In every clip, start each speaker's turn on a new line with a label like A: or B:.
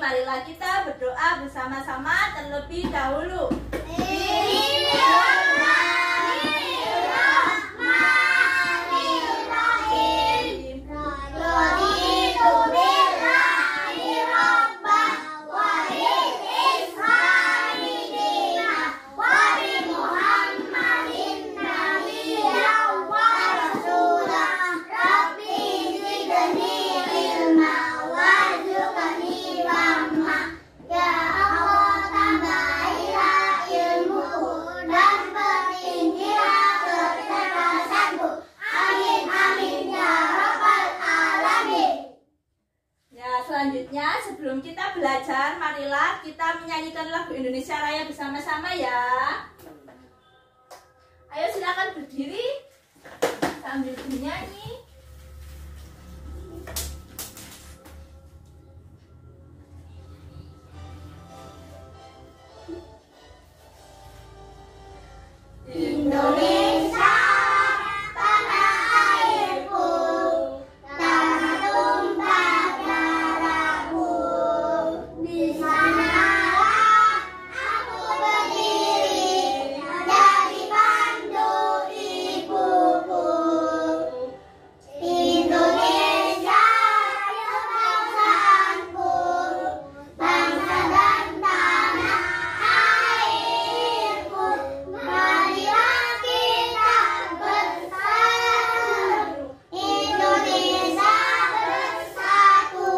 A: marilah kita berdoa bersama-sama terlebih dahulu. Selanjutnya, sebelum kita belajar, marilah kita menyanyikan lagu Indonesia Raya bersama-sama ya. Ayo silakan berdiri sambil bernyanyi. Indonesia tanah airku, tanah tumpah darahku, di sanalah aku berdiri menjadi pandu ibuku. Indonesia kebangsaanku, bangsa dan tanah airku. Marilah kita bersatu, Indonesia bersatu.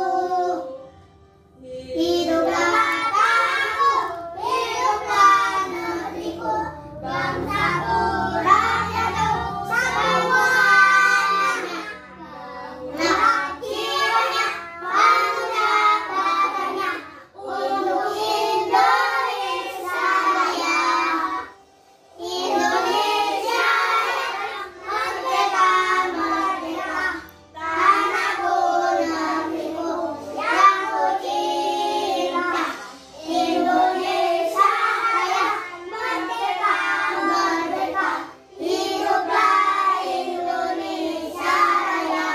A: Hiduplah tanahku, hiduplah negeriku, bangsaku, rakyatku semuanya. Nah kiranya bangga padanya untuk Indonesia Raya. Indonesia merdeka, merdeka, tanahku, negeriku yang ku cinta. Indonesia Raya, merdeka, merdeka, hiduplah Indonesia Raya.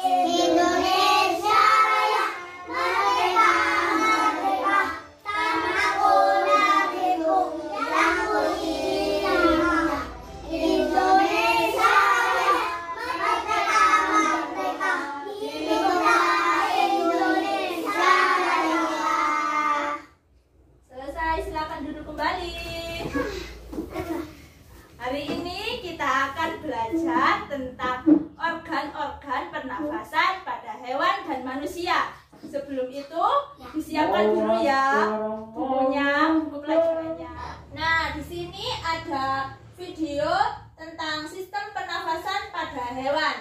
A: Indonesia Raya, merdeka, merdeka, tanahku, negeriku yang ku cinta. Indonesia Raya, merdeka, merdeka, hiduplah Indonesia Raya. Selesai, silakan duduk kembali. Hari ini kita akan belajar tentang organ-organ pernafasan pada hewan dan manusia. Sebelum itu, disiapkan dulu ya bukunya, buku pelajarannya. Nah, di sini ada video tentang sistem pernafasan pada hewan.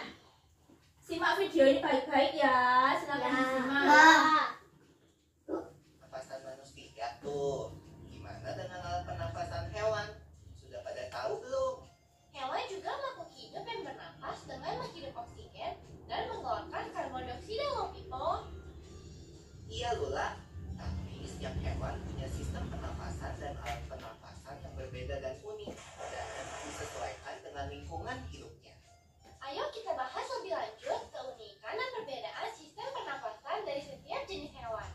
A: Simak video ini baik-baik ya. Silakan disimak.
B: Pernafasan manusia tuh. Gimana dengan alat pernafasan hewan? Sudah pada tahu belum?
C: Hewan juga makhluk hidup yang bernapas dengan menghirup oksigen dan mengeluarkan karbon dioksida loh, Pipo.
B: Iya Lula. Tapi setiap hewan punya sistem pernafasan dan alat pernafasan yang berbeda dan unik dan disesuaikan dengan lingkungan hidupnya.
C: Ayo kita bahas lebih lanjut keunikan dan perbedaan sistem pernapasan dari setiap jenis hewan.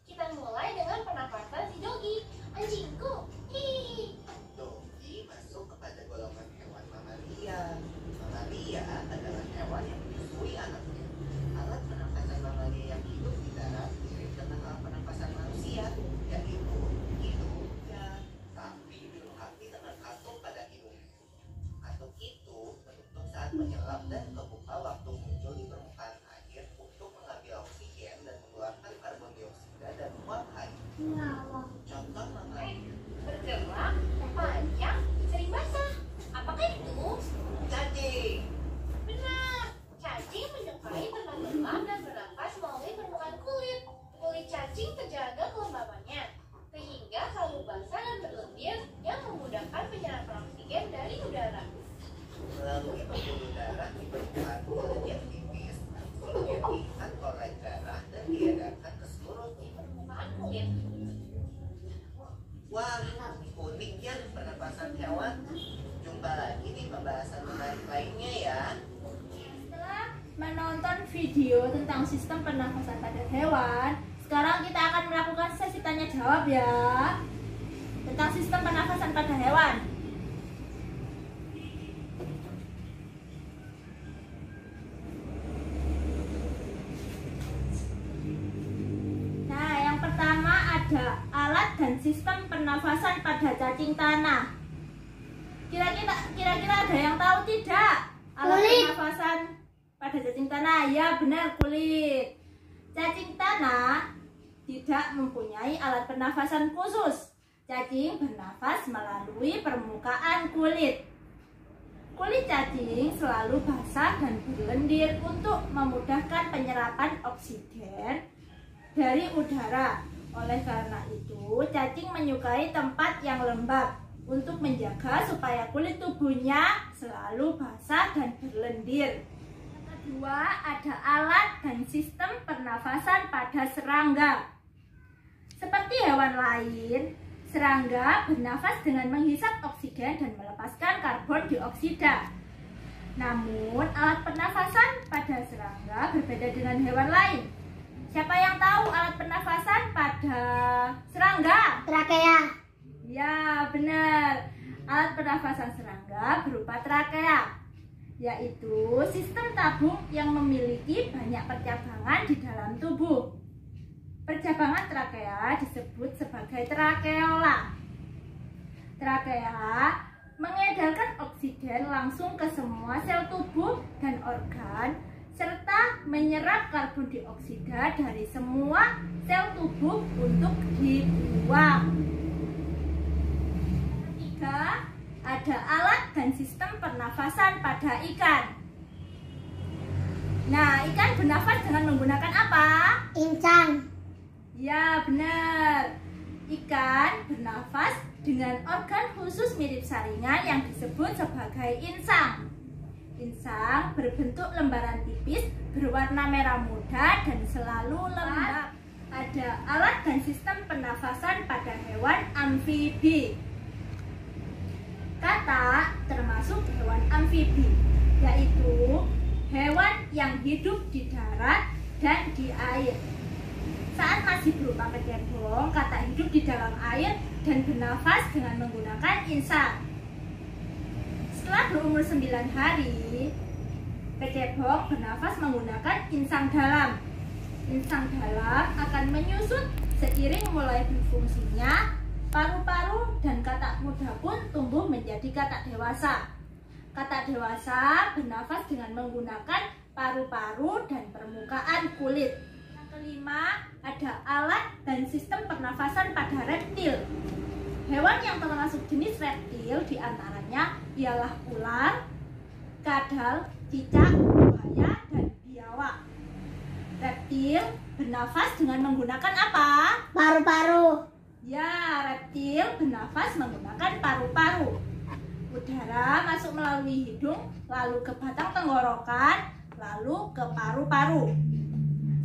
C: Kita mulai dengan pernapasan si Dogi, anjingku. Hihihi.
B: Dogi masuk kepada golongan hewan mamalia. Mamalia adalah hewan yang menyusui anaknya. Alat pernafasan mamalia yang hidup di darat mirip dengan alat pernafasan manusia, yaitu hidungnya, tapi dilengkapi dengan katup pada hidungnya. Katup itu menutup saat menyelam dan kebuka waktu muncul di permukaan air untuk mengambil oksigen dan mengeluarkan karbon dioksida dan uap air. Contoh mamalia.
C: Bergerak, panjang, sering basah. Apakah itu?
B: Cacing.
C: Benar. Cacing menyukai tempat gelap dan bernapas melalui permukaan kulit. Kulit cacing terjaga kelembabannya, sehingga selalu basah dan berlendir yang memudahkan penyerapan oksigen dari udara.
B: Melalui pembuluh darah di permukaan kulit yang tipis, oksigen diikat oleh darah dan diedarkan ke seluruh tubuh.
C: Permukaan kulit.
B: Wah, unik ya pernapasan hewan. Jumpa lagi di pembahasan menarik lainnya ya.
A: Setelah menonton video tentang sistem pernafasan pada hewan, Sekarang kita akan melakukan sesi tanya jawab ya, tentang sistem pernafasan pada hewan. Nah, yang pertama ada alat dan sistem pernafasan pada cacing tanah. Kira-kira ada yang tahu tidak? Alat pernafasan pada cacing tanah. Ya, benar, kulit. Cacing tanah tidak mempunyai alat pernafasan khusus. Cacing bernafas melalui permukaan kulit. Kulit cacing selalu basah dan berlendir untuk memudahkan penyerapan oksigen dari udara. Oleh karena itu, cacing menyukai tempat yang lembab untuk menjaga supaya kulit tubuhnya selalu basah dan berlendir. Yang kedua, ada alat dan sistem pernafasan pada serangga. Seperti hewan lain, serangga bernafas dengan menghisap oksigen dan melepaskan karbon dioksida. Namun, alat pernafasan pada serangga berbeda dengan hewan lain. Siapa yang tahu alat pernafasan pada serangga?
D: Trakea.
A: Ya, benar. Alat pernafasan serangga berupa trakea, yaitu sistem tabung yang memiliki banyak percabangan di dalam tubuh. Percabangan trakea disebut sebagai trakeola. Trakea mengedarkan oksigen langsung ke semua sel tubuh dan organ, serta menyerap karbon dioksida dari semua sel tubuh untuk dibuang. Ketiga, ada alat dan sistem pernafasan pada ikan. Nah, ikan bernafas dengan menggunakan apa?
D: Insang.
A: Ya, benar. Ikan bernafas dengan organ khusus mirip saringan yang disebut sebagai insang. Insang berbentuk lembaran tipis, berwarna merah muda dan selalu lembab. Ada alat dan sistem pernafasan pada hewan amfibi. Katak termasuk hewan amfibi, yaitu hewan yang hidup di darat dan di air. Saat masih berupa kecebong, katak hidup di dalam air dan bernafas dengan menggunakan insang. Setelah berumur 9 hari, kecebong bernafas menggunakan insang dalam. Insang dalam akan menyusut seiring mulai berfungsinya paru-paru, dan katak muda pun tumbuh menjadi katak dewasa. Katak dewasa bernafas dengan menggunakan paru-paru dan permukaan kulit. Yang kelima, ada alat dan sistem pernafasan pada reptil. Hewan yang termasuk jenis reptil diantaranya ialah ular, kadal, cicak, buaya, dan biawak. Reptil bernafas dengan menggunakan apa?
D: Paru-paru.
A: Ya, reptil bernafas menggunakan paru-paru. Udara masuk melalui hidung, lalu ke batang tenggorokan, lalu ke paru-paru.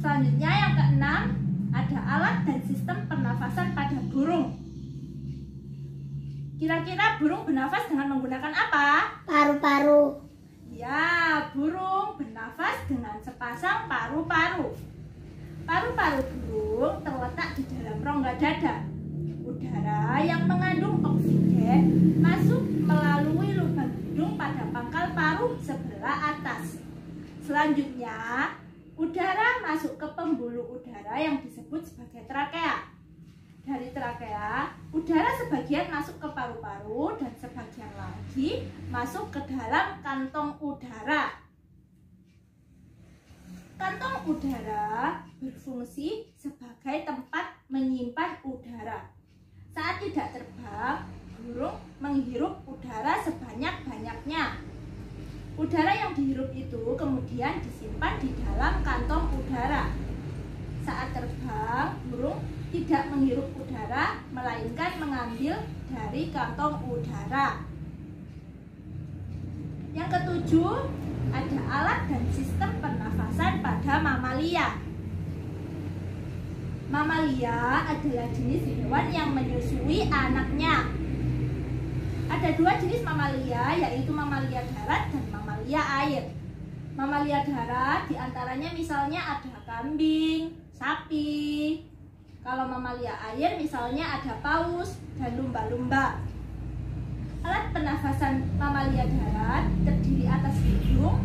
A: Selanjutnya yang keenam, ada alat dan sistem pernafasan pada burung. Kira-kira burung bernafas dengan menggunakan apa?
D: Paru-paru.
A: Ya, burung bernafas dengan sepasang paru-paru. Paru-paru burung terletak di dalam rongga dada. Udara yang mengandung oksigen masuk melalui lubang hidung pada pangkal paru sebelah atas. Selanjutnya, udara masuk ke pembuluh udara yang disebut sebagai trakea. Dari trakea, udara sebagian masuk ke paru-paru dan sebagian lagi masuk ke dalam kantong udara. Kantong udara berfungsi sebagai tempat menyimpan udara. Saat tidak terbang, burung menghirup udara sebanyak-banyaknya. Udara yang dihirup itu kemudian disimpan di dalam kantong udara. Saat terbang, burung tidak menghirup udara, melainkan mengambil dari kantong udara. Yang ketujuh, ada alat dan sistem pernafasan pada mamalia. Mamalia adalah jenis hewan yang menyusui anaknya. Ada dua jenis mamalia, yaitu mamalia darat dan mamalia air. Mamalia darat diantaranya misalnya ada kambing, sapi, Kalau mamalia air misalnya ada paus dan lumba-lumba. Alat pernafasan mamalia darat terdiri atas hidung,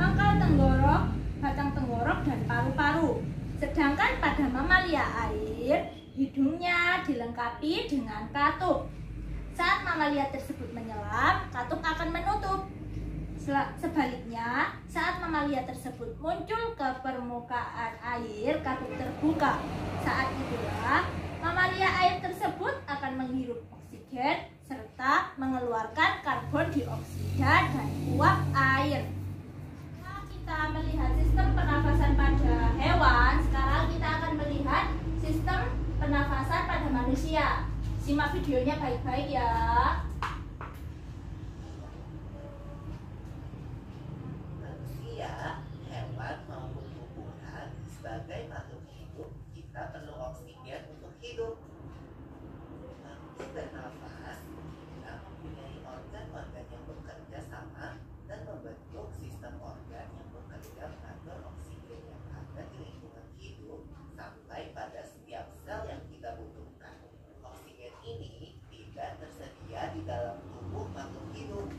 A: pangkal tenggorok, batang tenggorok, dan paru-paru. Sedangkan pada mamalia air, hidungnya dilengkapi dengan katup. Saat mamalia tersebut menyelam, katup akan menutup. Sebaliknya, saat mamalia tersebut muncul ke permukaan air, katup terbuka. Saat itulah, mamalia air tersebut akan menghirup oksigen serta mengeluarkan karbon dioksida dan uap air. Setelah kita melihat sistem pernafasan pada hewan, sekarang kita akan melihat sistem pernafasan pada manusia. Simak videonya baik-baik ya.
B: Manusia, hewan maupun tumbuhan sebagai makhluk hidup, kita perlu oksigen untuk hidup. Untuk bernafas, kita mempunyai organ-organ yang bekerja sama dan membentuk sistem organ yang bekerja mengatur oksigen yang ada di lingkungan hidup sampai pada setiap sel yang kita butuhkan. Oksigen ini tidak tersedia di dalam tubuh makhluk hidup.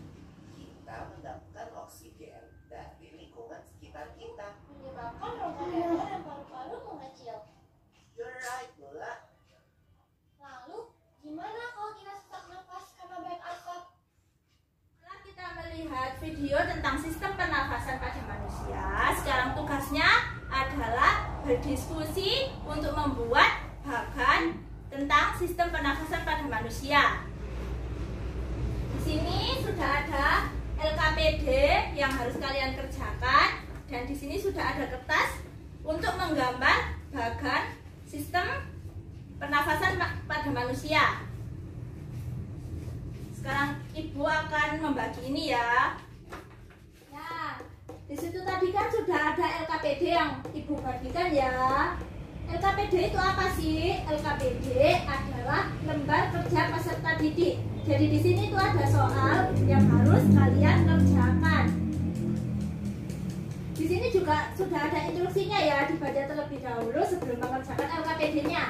B: Kita mendapatkan oksigen dari lingkungan sekitar kita.
C: Menyebabkan rongga leher dan paru-paru mengecil.
B: You're right, Lola.
C: Lalu, gimana kalau kita sesak nafas karena banyak asap?
A: Setelah kita melihat video tentang sistem pernafasan pada manusia, sekarang tugasnya adalah berdiskusi untuk membuat bagan tentang sistem pernafasan pada manusia. Di sini sudah ada LKPD yang harus kalian kerjakan, dan di sini sudah ada kertas untuk menggambar bagan sistem pernafasan pada manusia. Sekarang Ibu akan membagi ini ya. Nah, di situ tadi kan sudah ada LKPD yang Ibu bagikan ya. LKPD itu apa sih? LKPD adalah lembar kerja peserta didik. Jadi di sini itu ada soal yang harus kalian kerjakan. Di sini juga sudah ada instruksinya ya, dibaca terlebih dahulu sebelum mengerjakan LKPD-nya.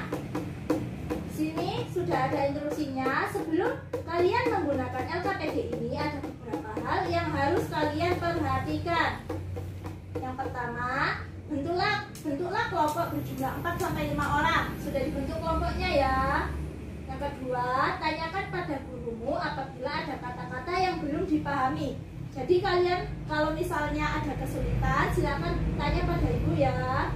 A: Di sini sudah ada instruksinya. Sebelum kalian menggunakan LKPD ini ada beberapa hal yang harus kalian perhatikan. Yang pertama, bentuklah kelompok berjumlah 4-5 orang. Sudah dibentuk kelompoknya ya. Yang kedua, tanyakan pada gurumu apabila ada kata-kata yang belum dipahami. Jadi kalian kalau misalnya ada kesulitan, silakan tanya pada ibu ya.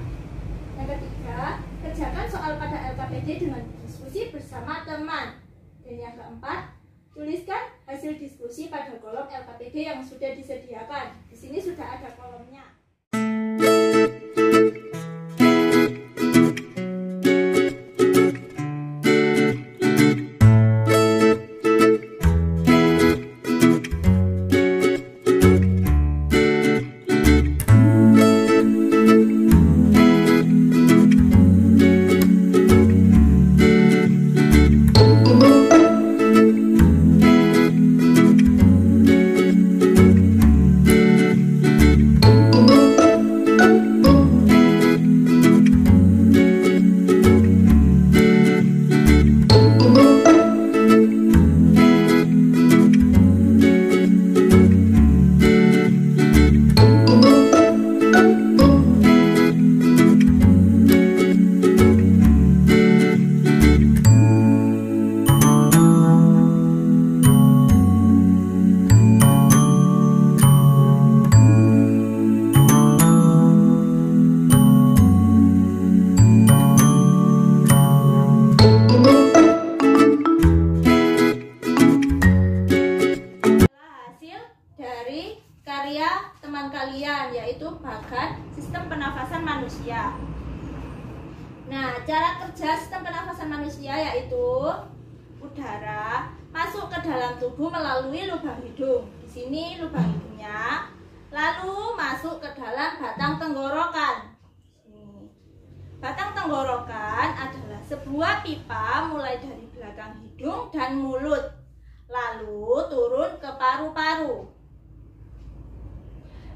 A: Yang ketiga, kerjakan soal pada LKPD dengan diskusi bersama teman. Dan yang keempat, tuliskan hasil diskusi pada kolom LKPD yang sudah disediakan. Di sini sudah ada kolomnya. kalian, yaitu bagan sistem pernafasan manusia. Nah, cara kerja sistem pernafasan manusia yaitu udara masuk ke dalam tubuh melalui lubang hidung. Di sini lubang hidungnya, lalu masuk ke dalam batang tenggorokan. Batang tenggorokan adalah sebuah pipa mulai dari belakang hidung dan mulut, lalu turun ke paru-paru.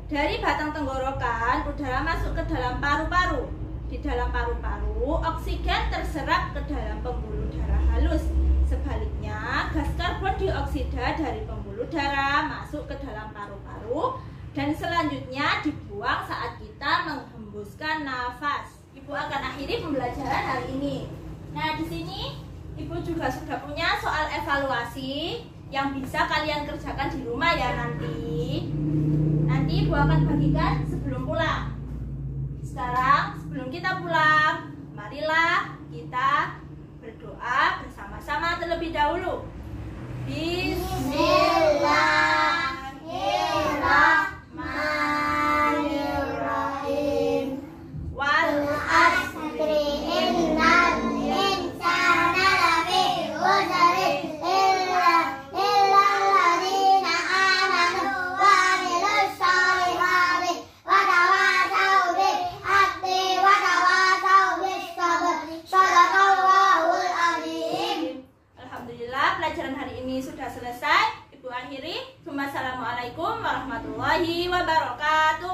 A: Dari batang tenggorokan, udara masuk ke dalam paru-paru. di dalam paru-paru, oksigen terserap ke dalam pembuluh darah halus. Sebaliknya, gas karbon dioksida dari pembuluh darah masuk ke dalam paru-paru dan selanjutnya dibuang saat kita menghembuskan nafas. Ibu akan akhiri pembelajaran hari ini. Nah, di sini Ibu juga sudah punya soal evaluasi yang bisa kalian kerjakan di rumah ya nanti. Nanti Ibu akan bagikan sebelum pulang. Sekarang sebelum kita pulang, marilah kita berdoa bersama-sama terlebih dahulu. Bismillahirrahmanirrahim. Wal asri innal insana lafi khusr illa alladzina amanu wa amilus solihati wa tawasau bil haqqi wa tawasau bis sabr. Shadaqallahul azim. Alhamdulillah, pelajaran hari ini sudah selesai. Ibu akhiri. Wassalamualaikum warahmatullahi wabarakatuh.